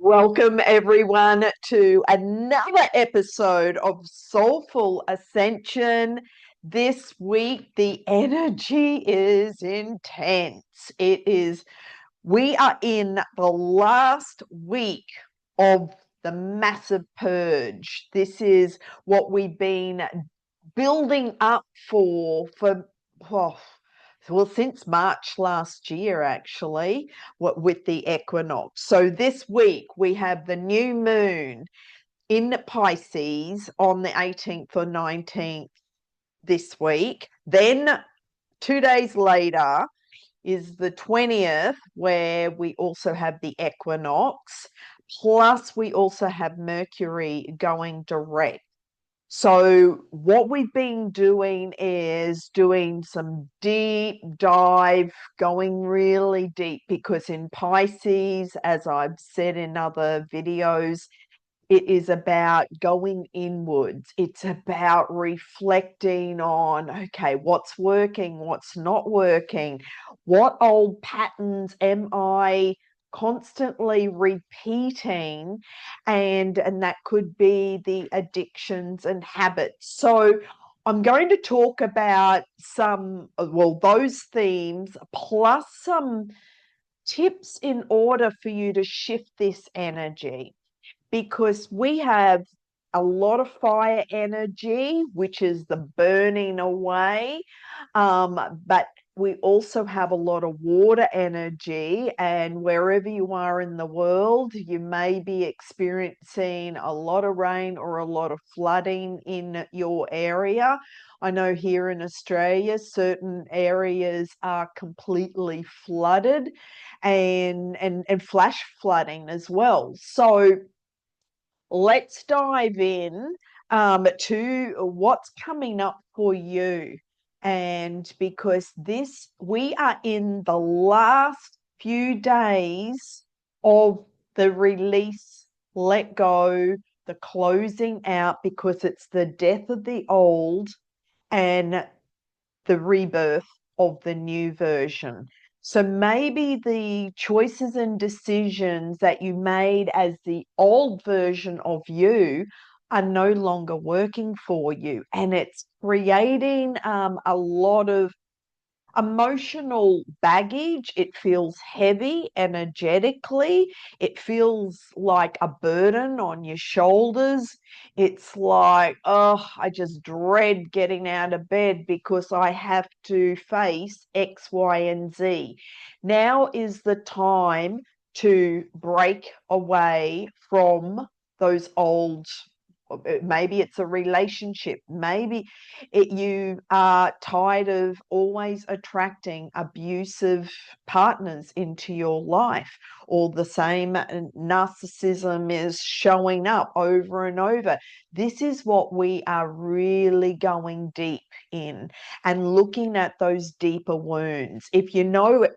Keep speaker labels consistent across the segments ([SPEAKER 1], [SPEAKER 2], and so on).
[SPEAKER 1] Welcome, everyone, to another episode of Soulful Ascension. This week, the energy is intense. We are in the last week of the massive purge. This is what we've been building up oh, well, since March last year, actually, with the equinox. So this week we have the new moon in Pisces on the 18th or 19th this week. Then 2 days later is the 20th, where we also have the equinox. Plus, we also have Mercury going direct. So what we've been doing is doing some deep dive, going really deep, because in Pisces, as I've said in other videos, it is about going inwards. It's about reflecting on, okay, what's working, what's not working, what old patterns am I constantly repeating, and that could be the addictions and habits. So I'm going to talk about those themes, plus some tips in order for you to shift this energy, because we have a lot of fire energy, which is the burning away, but we also have a lot of water energy, and wherever you are in the world, you may be experiencing a lot of rain or a lot of flooding in your area. I know here in Australia, certain areas are completely flooded, and flash flooding as well. So let's dive in to what's coming up for you. And because we are in the last few days of the release, let go, the closing out, because it's the death of the old and the rebirth of the new version. So maybe the choices and decisions that you made as the old version of you are no longer working for you. And it's creating a lot of emotional baggage. It feels heavy energetically. It feels like a burden on your shoulders. It's like, oh, I just dread getting out of bed because I have to face X, Y, and Z. Now is the time to break away from those old. Maybe it's a relationship. Maybe you are tired of always attracting abusive partners into your life, or the same narcissism is showing up over and over. This is what we are really going deep in, and looking at those deeper wounds. If you know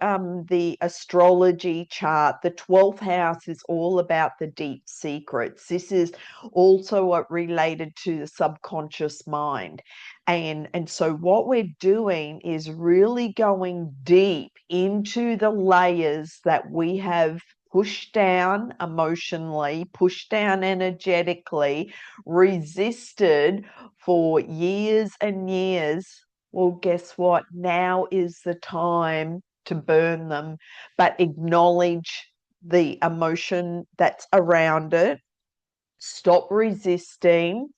[SPEAKER 1] the astrology chart, the 12th house is all about the deep secrets. This is also related to the subconscious mind. And so what we're doing is really going deep into the layers that we have pushed down emotionally, pushed down energetically, resisted for years and years. Well, guess what? Now is the time to burn them, but acknowledge the emotion that's around it. Stop resisting,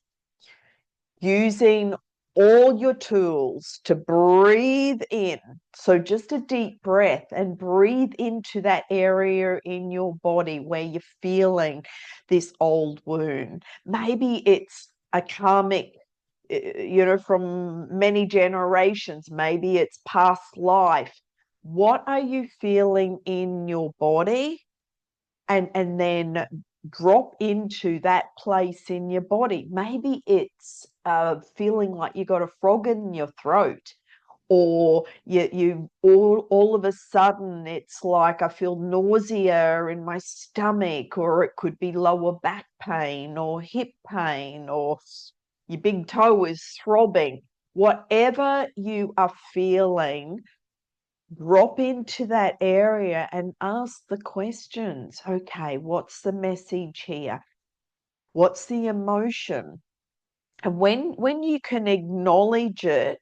[SPEAKER 1] using all your tools to breathe in. So just a deep breath, and breathe into that area in your body where you're feeling this old wound. Maybe it's a karmic, from many generations. Maybe it's past life. What are you feeling in your body? And then drop into that place in your body. Maybe it's feeling like you got a frog in your throat, or you all of a sudden it's like I feel nausea in my stomach, or it could be lower back pain or hip pain, or your big toe is throbbing. Whatever you are feeling, drop into that area and ask the questions. Okay, what's the message here? What's the emotion? And when you can acknowledge it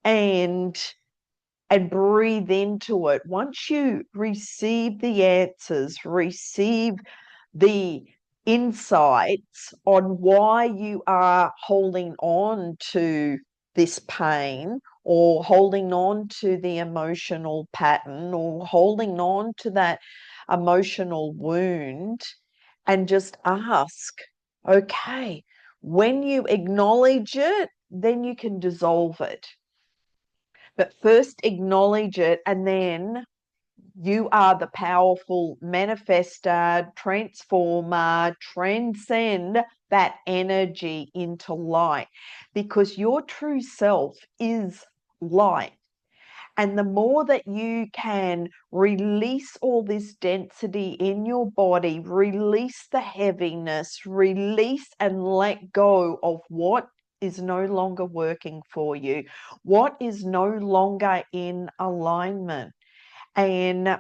[SPEAKER 1] and breathe into it, once you receive the answers, receive the insights on why you are holding on to this pain, or holding on to the emotional pattern, or holding on to that emotional wound, and just ask, okay, when you acknowledge it, then you can dissolve it. But first acknowledge it, and then you are the powerful manifester, transformer, transcend that energy into light, because your true self is light. And the more that you can release all this density in your body, release the heaviness, release and let go of what is no longer working for you, what is no longer in alignment. And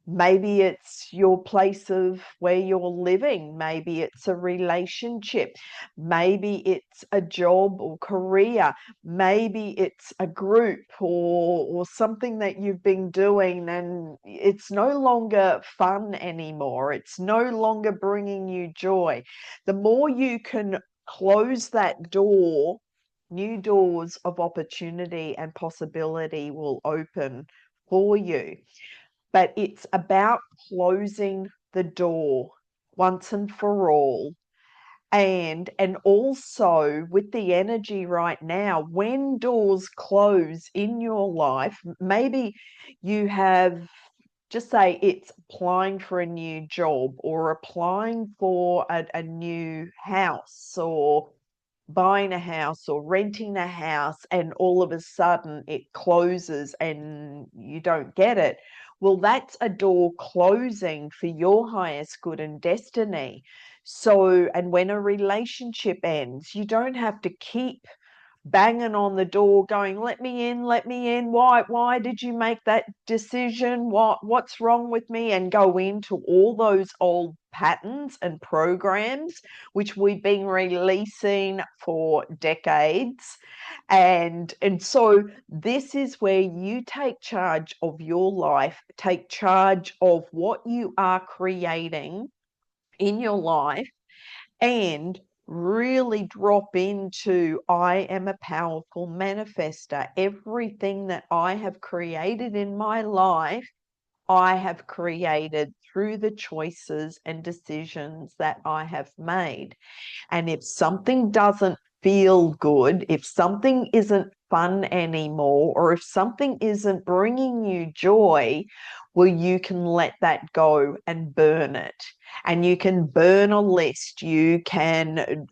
[SPEAKER 1] maybe it's your place of where you're living. Maybe it's a relationship. Maybe it's a job or career. Maybe it's a group or something that you've been doing and it's no longer fun anymore. It's no longer bringing you joy. The more you can close that door, new doors of opportunity and possibility will open for you. But it's about closing the door once and for all. And also with the energy right now, when doors close in your life, maybe you have, just say it's applying for a new job, or applying for a new house, or buying a house or renting a house, and all of a sudden it closes and you don't get it. Well, that's a door closing for your highest good and destiny. So, and when a relationship ends, you don't have to keep banging on the door going, let me in, let me in, why did you make that decision, what's wrong with me, and go into all those old patterns and programs which we've been releasing for decades. And so this is where you take charge of your life, take charge of what you are creating in your life, and really drop into, I am a powerful manifester. Everything that I have created in my life, I have created through the choices and decisions that I have made. And if something doesn't feel good, if something isn't fun anymore, or if something isn't bringing you joy, well, you can let that go and burn it. And you can burn a list. You can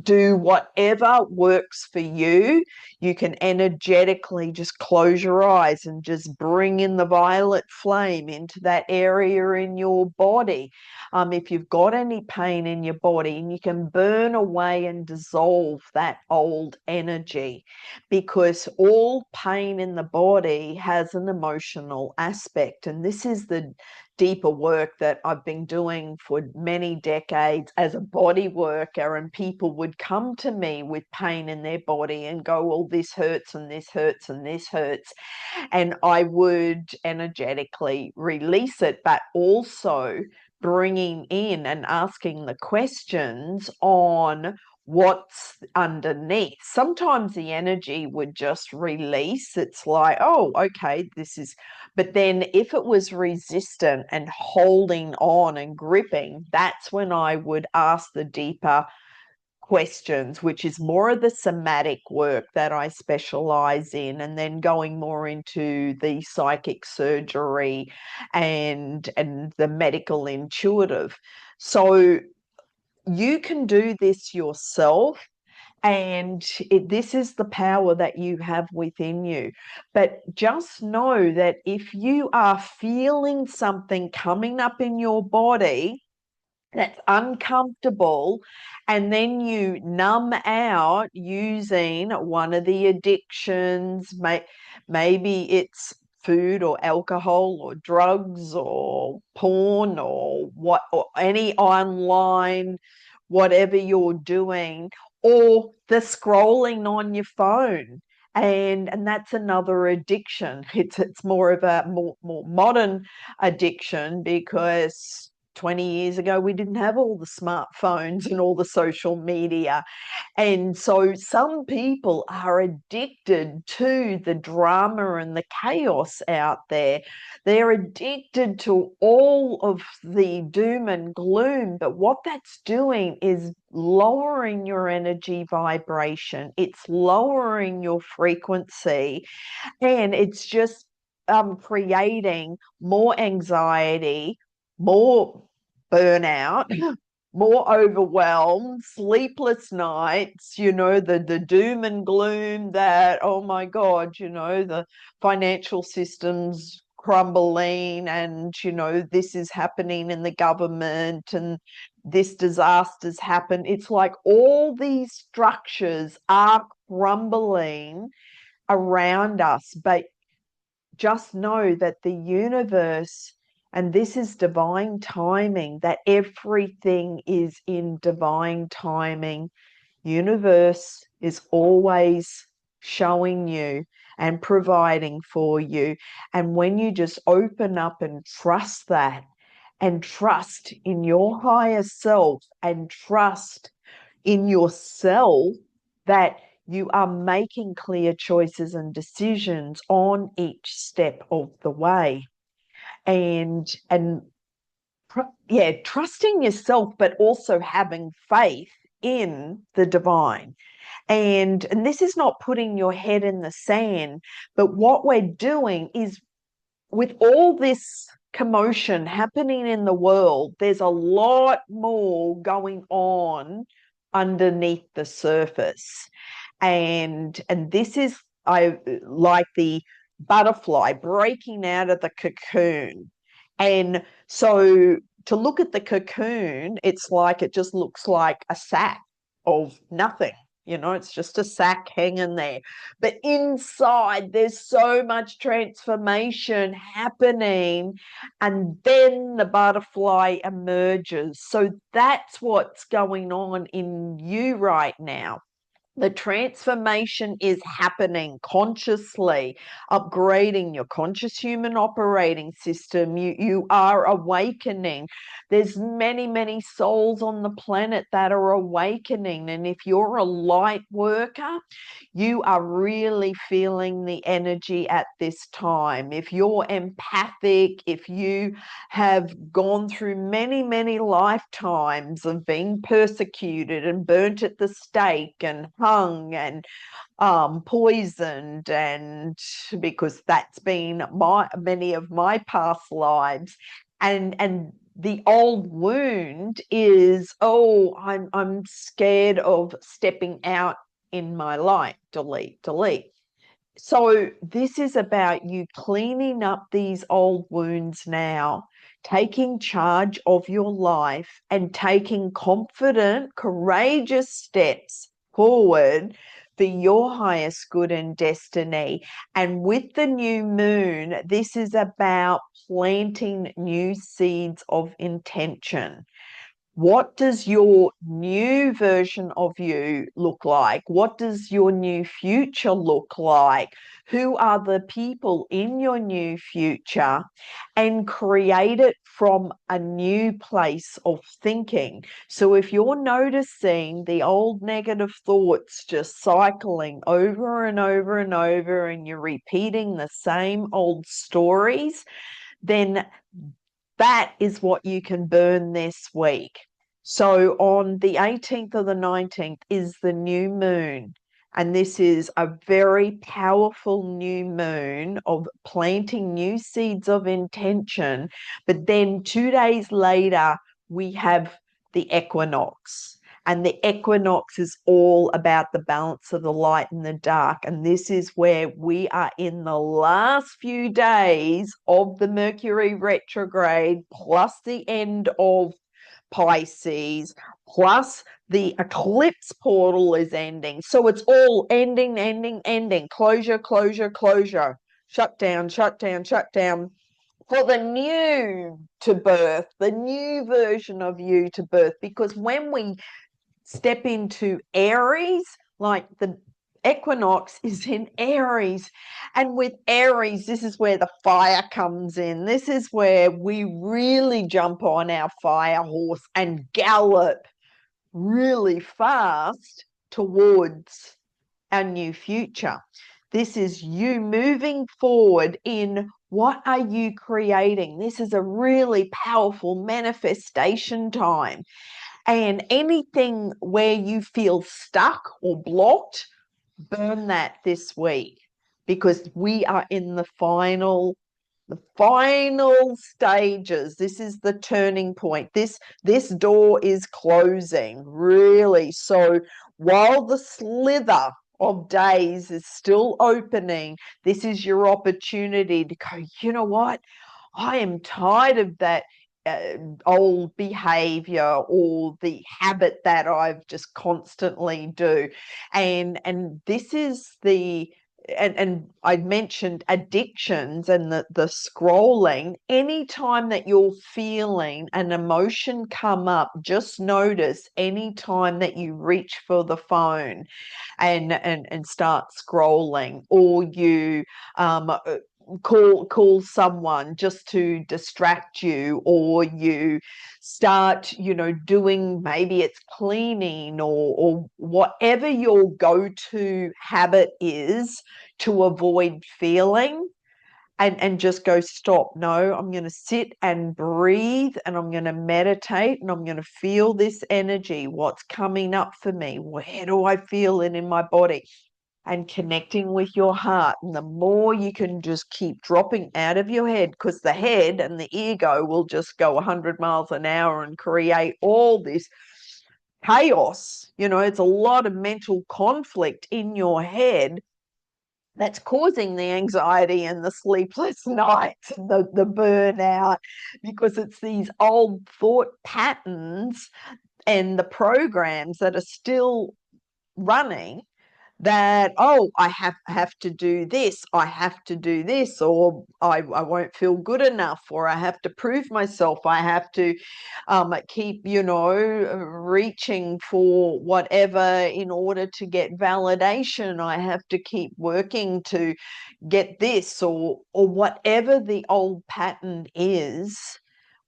[SPEAKER 1] do whatever works for you. You can energetically just close your eyes and just bring in the violet flame into that area in your body. If you've got any pain in your body, and you can burn away and dissolve that old energy, because all pain in the body has an emotional aspect. And this is the deeper work that I've been doing for many decades as a body worker, and people would come to me with pain in their body and go, well, this hurts and this hurts and this hurts, and I would energetically release it, but also bringing in and asking the questions on what's underneath. Sometimes the energy would just release. It's like, oh, okay, this is, but then if it was resistant and holding on and gripping, that's when I would ask the deeper questions, which is more of the somatic work that I specialize in, and then going more into the psychic surgery and the medical intuitive. So you can do this yourself, and this is the power that you have within you. But just know that if you are feeling something coming up in your body that's uncomfortable, and then you numb out using one of the addictions, maybe it's food or alcohol or drugs or porn or what, or any online, whatever you're doing, or the scrolling on your phone. And that's another addiction. It's more of a more modern addiction, because 20 years ago we didn't have all the smartphones and all the social media. And so some people are addicted to the drama and the chaos out there. They're addicted to all of the doom and gloom. But what that's doing is lowering your energy vibration. It's lowering your frequency, and it's just creating more anxiety, more burnout, more overwhelmed, sleepless nights, the doom and gloom that, oh my God, the financial system's crumbling, and, this is happening in the government, and this disaster's happened. It's like all these structures are crumbling around us, but just know that the universe, and this is divine timing, that everything is in divine timing. Universe is always showing you and providing for you. And when you just open up and trust that, and trust in your higher self, and trust in yourself, that you are making clear choices and decisions on each step of the way. And yeah, trusting yourself, but also having faith in the divine. And this is not putting your head in the sand, but what we're doing is, with all this commotion happening in the world, there's a lot more going on underneath the surface. And this is, I like the butterfly breaking out of the cocoon. And so to look at the cocoon, it's like, it just looks like a sack of nothing. It's just a sack hanging there. But inside, there's so much transformation happening. And then the butterfly emerges. So that's what's going on in you right now. The transformation is happening consciously, upgrading your conscious human operating system. You are awakening. There's many, many souls on the planet that are awakening. And if you're a light worker, you are really feeling the energy at this time. If you're empathic, if you have gone through many, many lifetimes of being persecuted and burnt at the stake and hung and poisoned, and because that's been many of my past lives, and the old wound is, oh, I'm scared of stepping out in my light. Delete. So this is about you cleaning up these old wounds now, taking charge of your life, and taking confident, courageous steps forward for your highest good and destiny. And with the new moon, this is about planting new seeds of intention. What does your new version of you look like? What does your new future look like? Who are the people in your new future? And create it from a new place of thinking. So if you're noticing the old negative thoughts just cycling over and over and over, and you're repeating the same old stories, then that is what you can burn this week. So on the 18th or the 19th is the new moon. And this is a very powerful new moon of planting new seeds of intention. But then 2 days later, we have the equinox. And the equinox is all about the balance of the light and the dark. And this is where we are in the last few days of the Mercury retrograde, plus the end of Pisces, plus the eclipse portal is ending. So it's all ending. Closure. shut down, shut down, shut down, for the new to birth, the new version of you to birth. Because when we step into Aries, like the Equinox is in Aries, and with Aries, this is where the fire comes in. This is where we really jump on our fire horse and gallop really fast towards our new future. This is you moving forward in what are you creating. This is a really powerful manifestation time. And anything where you feel stuck or blocked, burn that this week, because we are in the final stages. This is the turning point. This door is closing, really. So while the slither of days is still opening, this is your opportunity to go, you know what? I am tired of that old behavior or the habit that I've just constantly do. And this is the and I mentioned addictions and the scrolling. Anytime that you're feeling an emotion come up, just notice anytime that you reach for the phone and start scrolling, or you call someone just to distract you, or you start doing, maybe it's cleaning or whatever your go-to habit is to avoid feeling, and just go, stop. No, I'm going to sit and breathe, and I'm going to meditate, and I'm going to feel this energy, what's coming up for me, where do I feel it in my body, and connecting with your heart. And the more you can just keep dropping out of your head, because the head and the ego will just go 100 miles an hour and create all this chaos. It's a lot of mental conflict in your head that's causing the anxiety and the sleepless nights and the burnout, because it's these old thought patterns and the programs that are still running, that, oh, I have to do this, I have to do this, or I won't feel good enough, or I have to prove myself, I have to keep reaching for whatever in order to get validation, I have to keep working to get this, or whatever the old pattern is,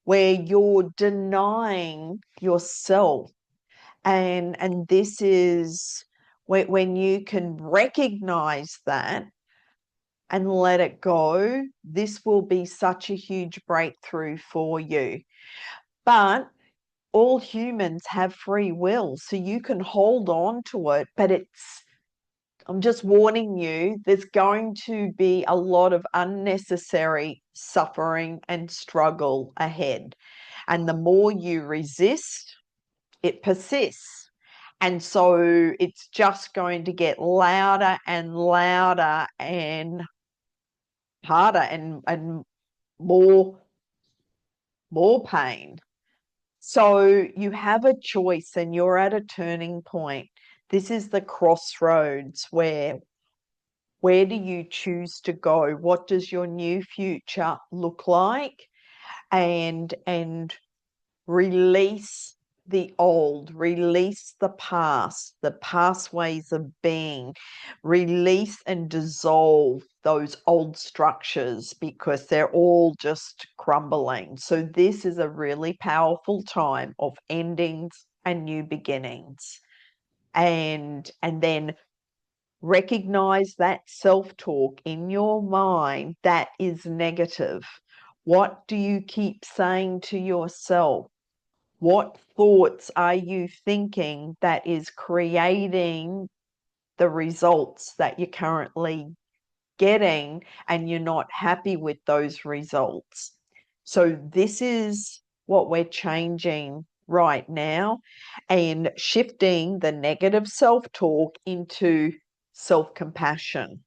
[SPEAKER 1] where you're denying yourself. And this is when you can recognize that and let it go, this will be such a huge breakthrough for you. But all humans have free will, so you can hold on to it, but I'm just warning you, there's going to be a lot of unnecessary suffering and struggle ahead. And the more you resist, it persists. And so it's just going to get louder and louder and harder, and more pain. So you have a choice, and you're at a turning point. This is the crossroads where do you choose to go? What does your new future look like? And release the old, release the past ways of being, release and dissolve those old structures, because they're all just crumbling. So this is a really powerful time of endings and new beginnings. And then recognize that self-talk in your mind that is negative. What do you keep saying to yourself? What thoughts are you thinking that is creating the results that you're currently getting, and you're not happy with those results? So this is what we're changing right now, and shifting the negative self-talk into self-compassion.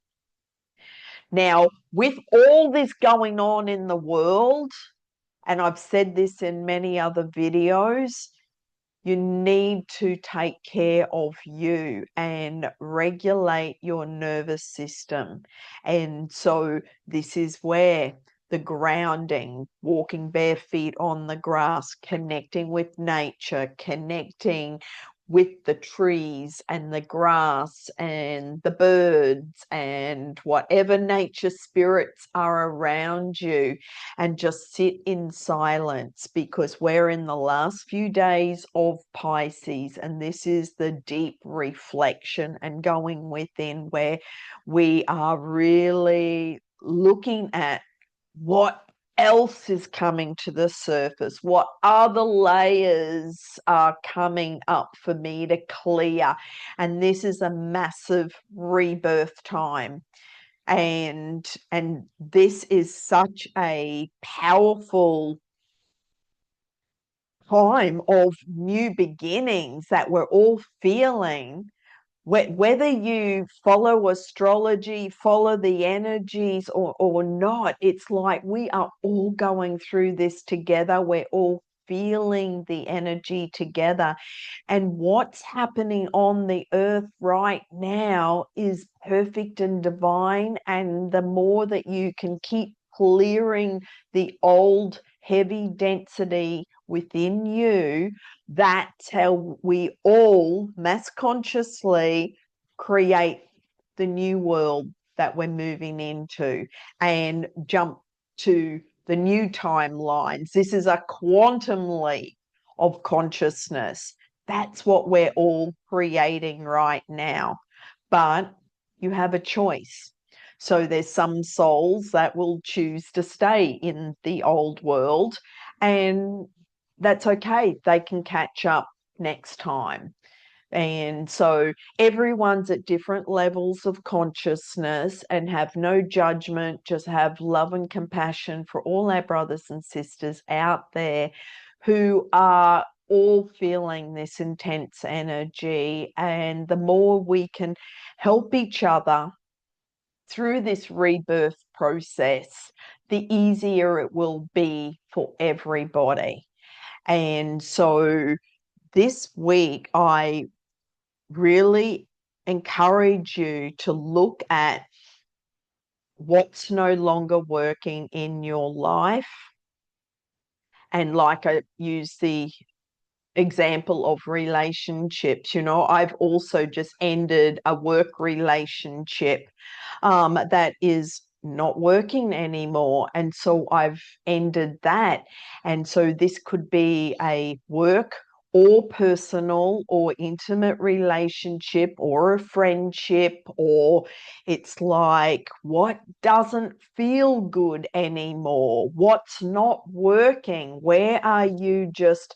[SPEAKER 1] Now, with all this going on in the world, and I've said this in many other videos, You need to take care of you and regulate your nervous system. And so this is where the grounding, walking bare feet on the grass, connecting with nature, connecting with the trees and the grass and the birds and whatever nature spirits are around you, and just sit in silence, because we're in the last few days of Pisces, and this is the deep reflection and going within, where we are really looking at what else is coming to the surface, what other layers are coming up for me to clear. And this is a massive rebirth time, and this is such a powerful time of new beginnings that we're all feeling. Whether you follow astrology, follow the energies, or not, it's like we are all going through this together. We're all feeling the energy together. And what's happening on the earth right now is perfect and divine. And the more that you can keep clearing the old heavy density within you, that's how we all mass consciously create the new world that we're moving into and jump to the new timelines. This is a quantum leap of consciousness. That's what we're all creating right now. But you have a choice. So there's some souls that will choose to stay in the old world, and that's okay. They can catch up next time. And so everyone's at different levels of consciousness, and have no judgment, just have love and compassion for all our brothers and sisters out there who are all feeling this intense energy. And the more we can help each other through this rebirth process, the easier it will be for everybody. And so this week, I really encourage you to look at what's no longer working in your life. And like I use the example of relationships, I've also just ended a work relationship that is not working anymore. And so I've ended that. And so this could be a work or personal or intimate relationship or a friendship, or it's like, what doesn't feel good anymore? What's not working? Where are you just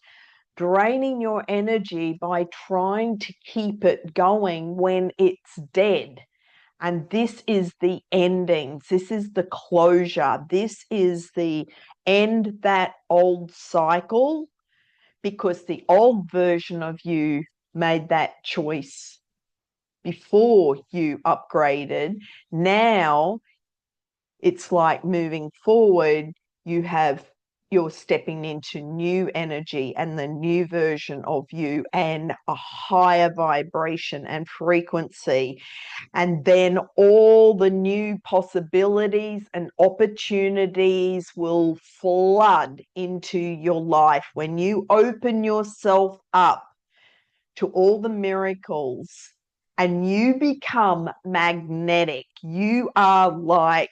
[SPEAKER 1] draining your energy by trying to keep it going when it's dead? And this is the endings. This is the closure. This is the end that old cycle, because the old version of you made that choice before you upgraded. Now it's like moving forward, you're stepping into new energy and the new version of you and a higher vibration and frequency. And then all the new possibilities and opportunities will flood into your life when you open yourself up to all the miracles and you become magnetic. You are like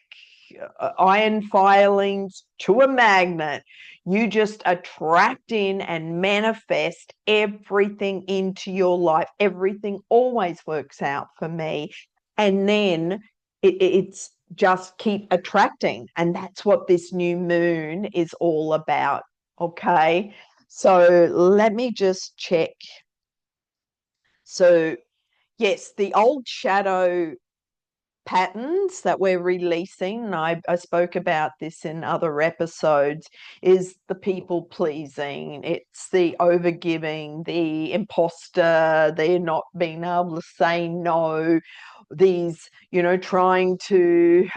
[SPEAKER 1] iron filings to a magnet. You just attract in and manifest everything into your life. Everything always works out for me. And then it's just keep attracting. And that's what this new moon is all about. Okay. So let me just check. So, yes, the old shadow patterns that we're releasing, and I spoke about this in other episodes, is the people pleasing, it's the overgiving, the imposter, they're not being able to say no, these, trying to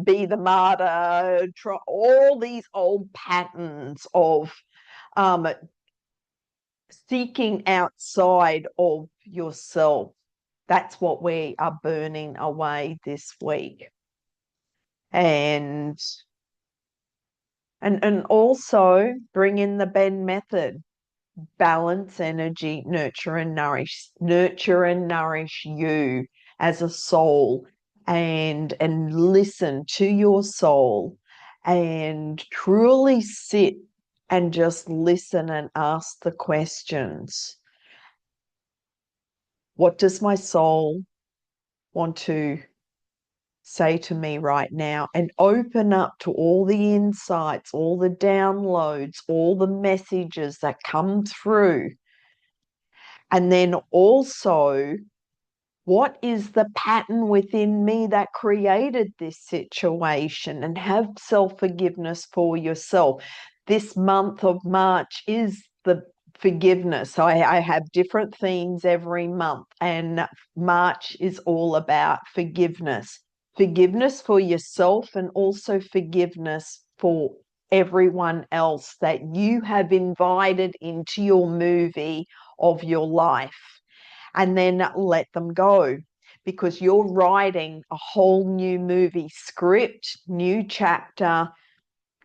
[SPEAKER 1] be the martyr, all these old patterns of um, seeking outside of yourself. That's what we are burning away this week. And also bring in the Benn method. Balance energy, nurture and nourish you as a soul, and listen to your soul and truly sit and just listen and ask the questions. What does my soul want to say to me right now? And open up to all the insights, all the downloads, all the messages that come through. And then also, what is the pattern within me that created this situation? And have self-forgiveness for yourself. This month of March is the forgiveness. I have different themes every month, and March is all about forgiveness. Forgiveness for yourself, and also forgiveness for everyone else that you have invited into your movie of your life. And then let them go, because you're writing a whole new movie script, new chapter,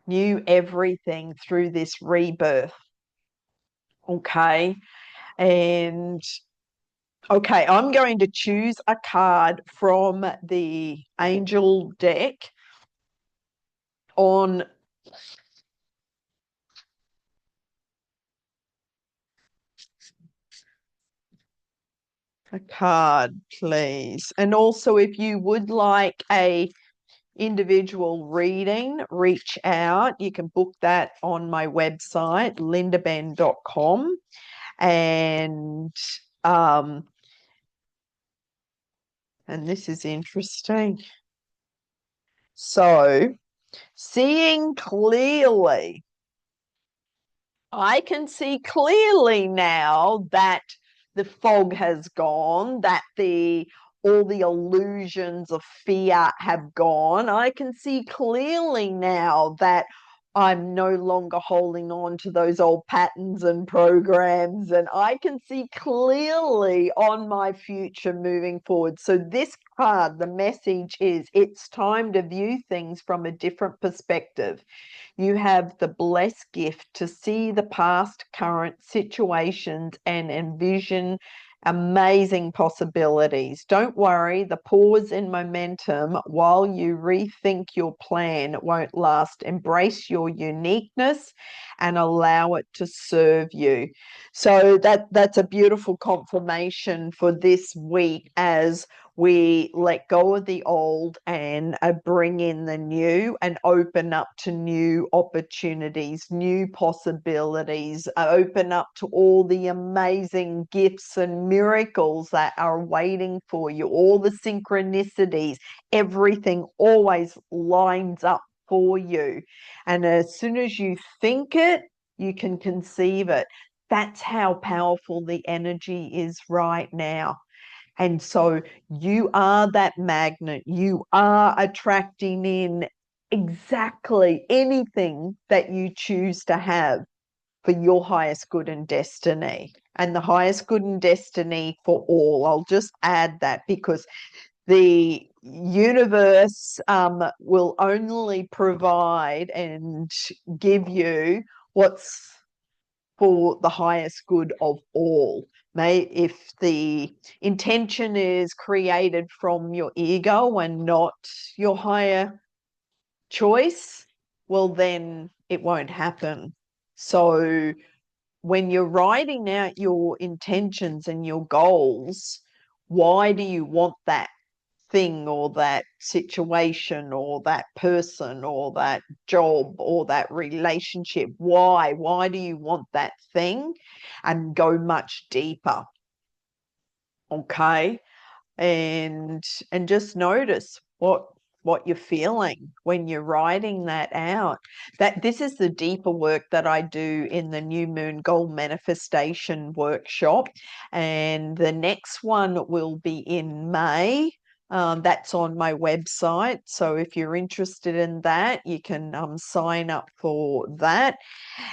[SPEAKER 1] new everything through this rebirth. Okay. And okay, I'm going to choose a card from the angel deck on a card, please. And also, if you would like a individual reading, reach out. You can book that on my website, lindabenn.com. And this is interesting. So, seeing clearly. I can see clearly now that the fog has gone, that all the illusions of fear have gone. I can see clearly now that I'm no longer holding on to those old patterns and programs, and I can see clearly on my future moving forward. So this card, the message is, it's time to view things from a different perspective. You have the blessed gift to see the past, current situations and envision amazing possibilities. Don't worry, the pause in momentum while you rethink your plan won't last. Embrace your uniqueness and allow it to serve you. So that's a beautiful confirmation for this week, as we let go of the old and bring in the new and open up to new opportunities, new possibilities, open up to all the amazing gifts and miracles that are waiting for you, all the synchronicities, everything always lines up for you. And as soon as you think it, you can conceive it. That's how powerful the energy is right now. And so you are that magnet. You are attracting in exactly anything that you choose to have for your highest good and destiny. And the highest good and destiny for all. I'll just add that, because the universe will only provide and give you what's for the highest good of all. If the intention is created from your ego and not your higher choice, well, then it won't happen. So when you're writing out your intentions and your goals, why do you want that thing or that situation or that person or that job or that relationship? Why do you want that thing? And go much deeper. Okay. And just notice what you're feeling when you're writing that out. That this is the deeper work that I do in the New Moon Goal Manifestation Workshop, and the next one will be in May. That's on my website, so if you're interested in that, you can sign up for that.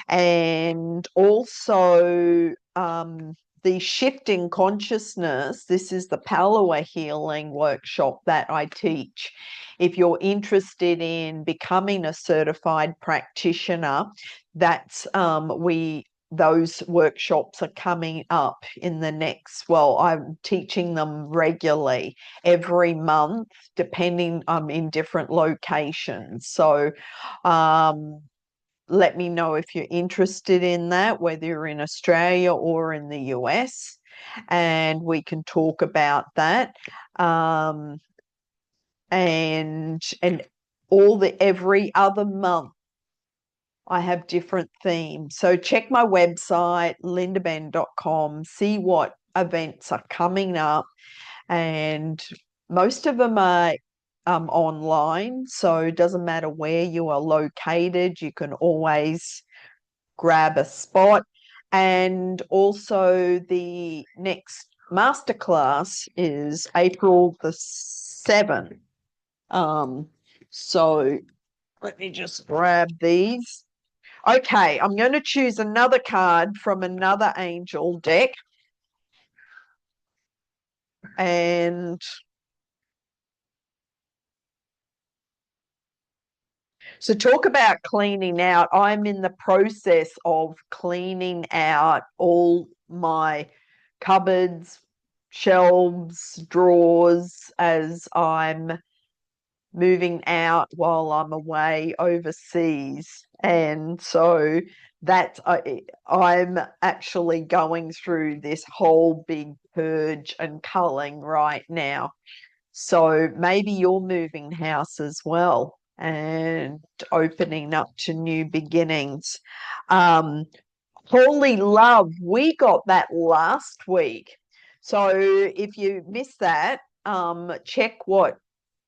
[SPEAKER 1] And also the shifting consciousness. This is the power healing workshop that I teach. If you're interested in becoming a certified practitioner, that's those workshops are coming up in the next, well, I'm teaching them regularly every month, depending, I'm in different locations. So let me know if you're interested in that, whether you're in Australia or in the US, and we can talk about that. And every other month I have different themes. So check my website, lindabenn.com, see what events are coming up, and most of them are online, so it doesn't matter where you are located, you can always grab a spot. And also the next masterclass is April the 7th. So let me just grab these. Okay, I'm going to choose another card from another angel deck. And so talk about cleaning out. I'm in the process of cleaning out all my cupboards, shelves, drawers as I'm moving out while I'm away overseas. And so that's I'm actually going through this whole big purge and culling right now. So maybe you're moving house as well and opening up to new beginnings. Holy love, we got that last week. So if you missed that, check what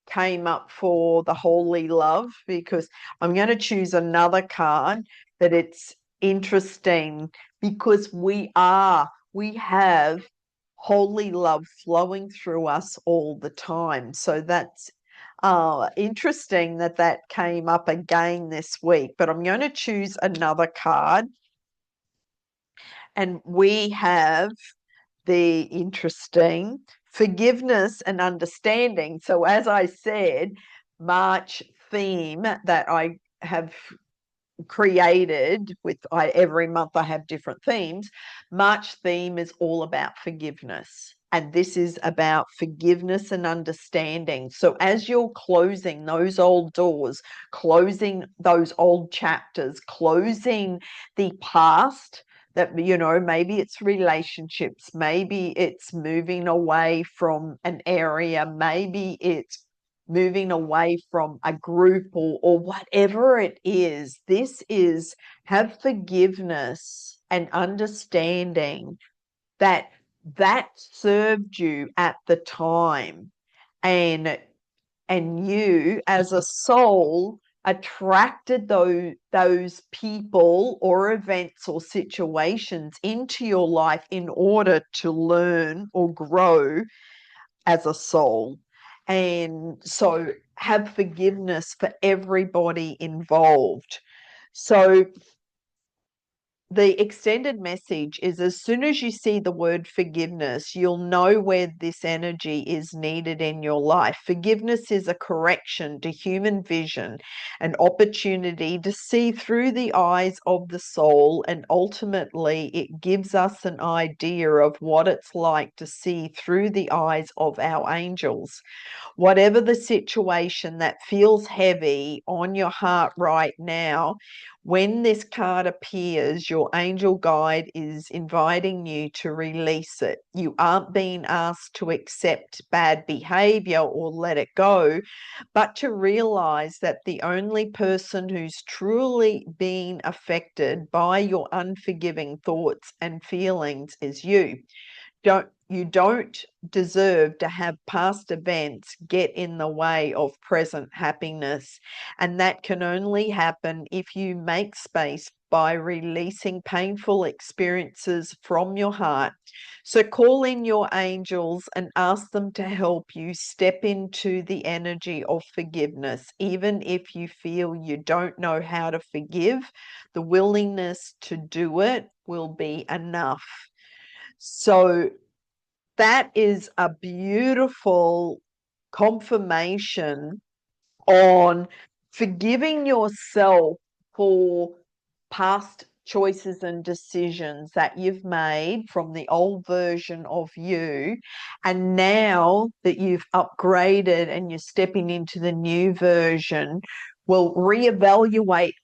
[SPEAKER 1] came up for the holy love, because I'm going to choose another card that it's interesting, because we have holy love flowing through us all the time. So that's interesting that that came up again this week. But I'm going to choose another card, and we have the interesting forgiveness and understanding. So as I said, March theme that I have created with every month I have different themes. March theme is all about forgiveness. And this is about forgiveness and understanding. So as you're closing those old doors, closing those old chapters, closing the past, that, you know, maybe it's relationships, maybe it's moving away from an area, maybe it's moving away from a group, or whatever it is. This is, have forgiveness and understanding that that served you at the time, and you as a soul attracted those people or events or situations into your life in order to learn or grow as a soul. And so have forgiveness for everybody involved. So the extended message is, as soon as you see the word forgiveness, you'll know where this energy is needed in your life. Forgiveness is a correction to human vision, an opportunity to see through the eyes of the soul, and ultimately it gives us an idea of what it's like to see through the eyes of our angels. Whatever the situation that feels heavy on your heart right now, when this card appears, your angel guide is inviting you to release it. You aren't being asked to accept bad behavior or let it go, but to realize that the only person who's truly being affected by your unforgiving thoughts and feelings is you. You don't deserve to have past events get in the way of present happiness. And that can only happen if you make space by releasing painful experiences from your heart. So call in your angels and ask them to help you step into the energy of forgiveness. Even if you feel you don't know how to forgive, the willingness to do it will be enough. So that is a beautiful confirmation on forgiving yourself for past choices and decisions that you've made from the old version of you. And now that you've upgraded and you're stepping into the new version, will reevaluate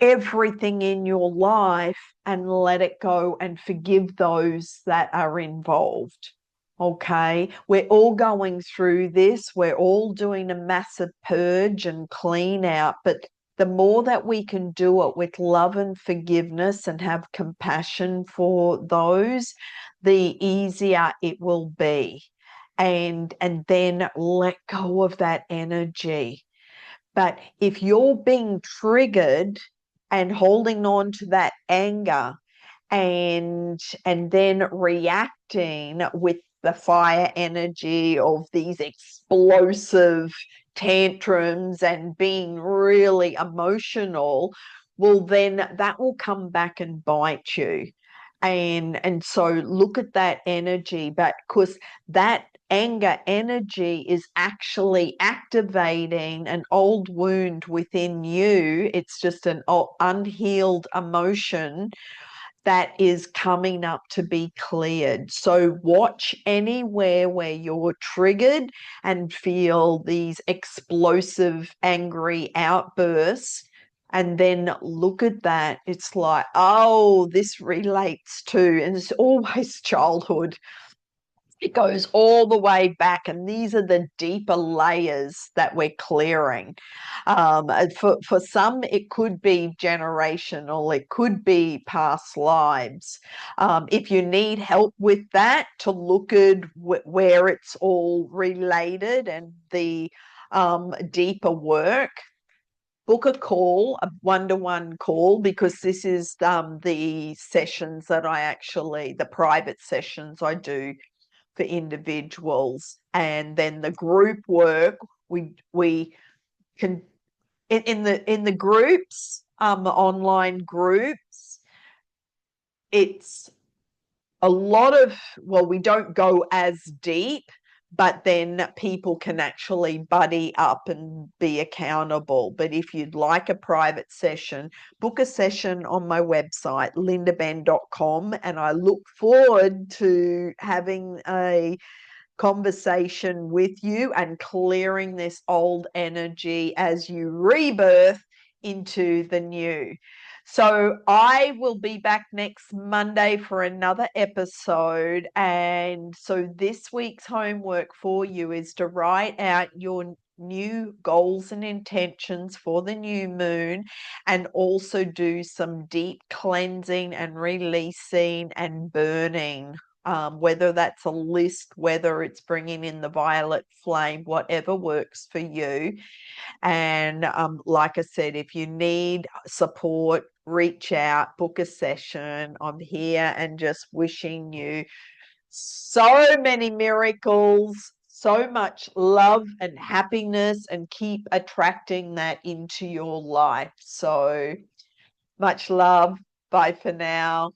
[SPEAKER 1] everything in your life and let it go and forgive those that are involved. Okay, we're all going through this. We're all doing a massive purge and clean out, but the more that we can do it with love and forgiveness and have compassion for those, the easier it will be. And then let go of that energy. But if you're being triggered and holding on to that anger and then reacting with the fire energy of these explosive tantrums and being really emotional, well, then that will come back and bite you. And so look at that energy, but because that anger energy is actually activating an old wound within you. It's just an unhealed emotion that is coming up to be cleared. So watch anywhere where you're triggered and feel these explosive, angry outbursts. And then look at that. It's like, oh, this relates to, and it's always childhood. It goes all the way back, and these are the deeper layers that we're clearing. For some, it could be generational, it could be past lives. If you need help with that, to look at where it's all related and the deeper work, book a call, a one-to-one call, because this is the sessions that the private sessions I do for individuals. And then the group work, we can in the groups, online groups, it's a lot of, well, we don't go as deep, but then people can actually buddy up and be accountable. But if you'd like a private session, book a session on my website, lindabenn.com, and I look forward to having a conversation with you and clearing this old energy as you rebirth into the new. So I will be back next Monday for another episode. And so this week's homework for you is to write out your new goals and intentions for the new moon, and also do some deep cleansing and releasing and burning, whether that's a list, whether it's bringing in the violet flame, whatever works for you. And like I said, if you need support, reach out, book a session. I'm here, and just wishing you so many miracles, so much love and happiness, and keep attracting that into your life. So much love. Bye for now.